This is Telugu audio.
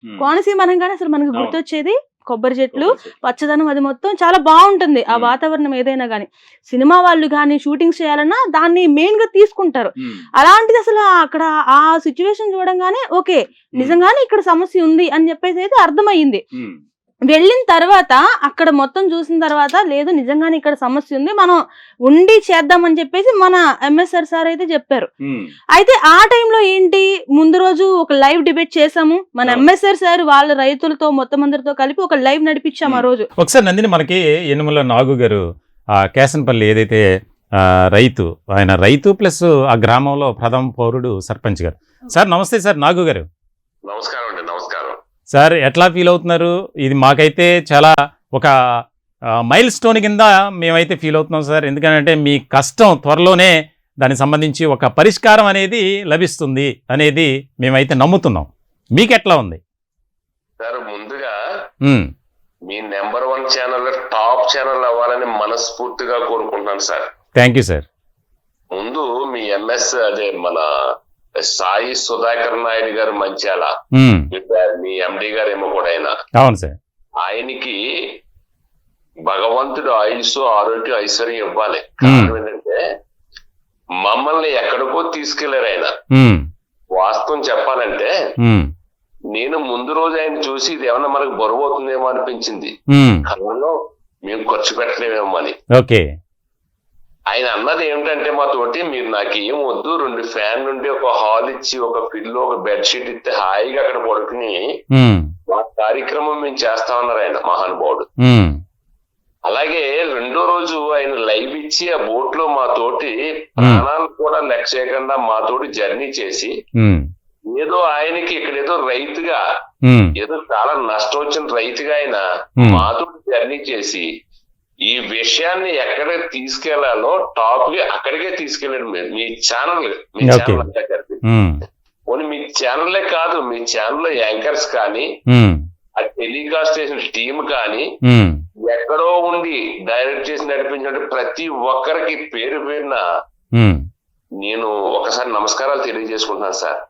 కోనసీమ అనగానే అసలు మనకు అవును. గుర్తొచ్చేది కొబ్బరి చెట్లు, కొబ్బరి చెట్లు. పచ్చదనం అది మొత్తం చాలా బావుంటుంది. ఆ హ్మ్. వాతావరణం ఏదైనా గాని. సినిమా వాళ్ళు గాని షూటింగ్స్ చేయాలన్నా దాన్ని మెయిన్‌గా తీసుకుంటారు. హ్మ్. అలాంటిది అసలు అక్కడ ఆ సిట్యుయేషన్ చూడంగానే ఓకే. నిజంగానే ఇక్కడ సమస్య ఉంది అని చెప్పేసైతే అర్థమయ్యింది. హ్మ్. వెళ్ళిన తర్వాత అక్కడ మొత్తం చూసిన తర్వాత లేదు నిజంగానే ఇక్కడ సమస్య ఉంది. మనం ఉండి చేద్దామని చెప్పేసి మన ఎంఎస్ఆర్ సార్ అయితే చెప్పారు. హ్మ్. అయితే ఆ టైంలో ఏంటి ముందు రోజు ఒక లైవ్ డిబేట్ చేసాము. మన అవును. ఎంఎస్ఆర్ సార్ వాళ్ళ రైతులతో మొత్తం అందరితో కలిపి ఒక లైవ్ నడిపించాము ఆ రోజు. ఒకసారి నందిని మనకి యనుమల నాగు గారు కేసనపల్లి ఏదైతే రైతు ఆయన రైతు ప్లస్ ఆ గ్రామంలో ప్రథమ పౌరుడు సర్పంచ్ గారు. సార్ నమస్తే సార్ నాగు గారు. నమస్కారం అండి. నమస్కారం. సార్ ఎట్లా ఫీల్ అవుతున్నారు? ఇది మాకైతే చాలా ఒక మైల్ స్టోన్ కింద మేమైతే ఫీల్ అవుతున్నాం సార్. ఎందుకంటే మీ కష్టం త్వరలోనే దానికి సంబంధించి ఒక పరిష్కారం అనేది లభిస్తుంది అనేది మేమైతే నమ్ముతున్నాం. మీకెట్లా ఉంది? సార్ ముందుగా మీ నెంబర్ 1 ఛానల్ టాప్ ఛానల్ అవ్వాలని మనస్ఫూర్తిగా కోరుకుంటున్నాను సార్. Thank you sir. ముందు మీ ఎంఎస్ అదే మన సాయి సుధాకర్ నాయుడు గారు మంచాల మీ ఎండి గారు ఏమో కూడా ఆయన అవును సార్. ఆయనకి భగవంతుడు ఆయుష్ ఆరోగ్యం ఐశ్వర్యం ఇవ్వాలి. కారణం ఏంటంటే మమ్మల్ని ఎక్కడికో తీసుకెళ్లారు ఆయన. వాస్తవం చెప్పాలంటే నేను ముందు రోజు ఆయన చూసి ఇది ఏమన్నా మనకు బరువు అవుతుందేమో అనిపించింది. కళ్ళలో మేము ఖర్చు పెట్టలేమేమో అని. ఓకే. ఆయన అన్నది ఏమిటంటే మాతోటి మీరు నాకు ఏం వద్దు 2 ఫ్యాన్ నుండి ఒక హాల్ ఇచ్చి ఒక పిల్లో ఒక బెడ్షీట్ ఇస్తే హాయిగా అక్కడ పడుకుని మా కార్యక్రమం మేము చేస్తామన్నారు ఆయన మహానుభావుడు. అలాగే రెండో రోజు ఆయన లైవ్ ఇచ్చి ఆ బోట్ లో మాతోటి ప్రాణాలు కూడా లెక్క చేయకుండా మాతోటి జర్నీ చేసి ఏదో ఆయనకి ఇక్కడ ఏదో రైతుగా ఏదో చాలా నష్టం వచ్చిన రైతుగా ఆయన మాతోటి జర్నీ చేసి ఈ విషయాన్ని ఎక్కడికి తీసుకెళ్లాలో టాప్ కి అక్కడికే తీసుకెళ్ళాడు. మీ ఛానల్ అంతా కలిపి పోనీ మీ ఛానల్లే కాదు మీ ఛానల్ యాంకర్స్ కానీ ఆ టెలికాస్ట్ చేసిన టీం కానీ ఎక్కడో ఉండి డైరెక్ట్ చేసి నడిపించిన ప్రతి ఒక్కరికి పేరు పేరున నేను ఒకసారి నమస్కారాలు తెలియజేసుకుంటున్నాను సార్.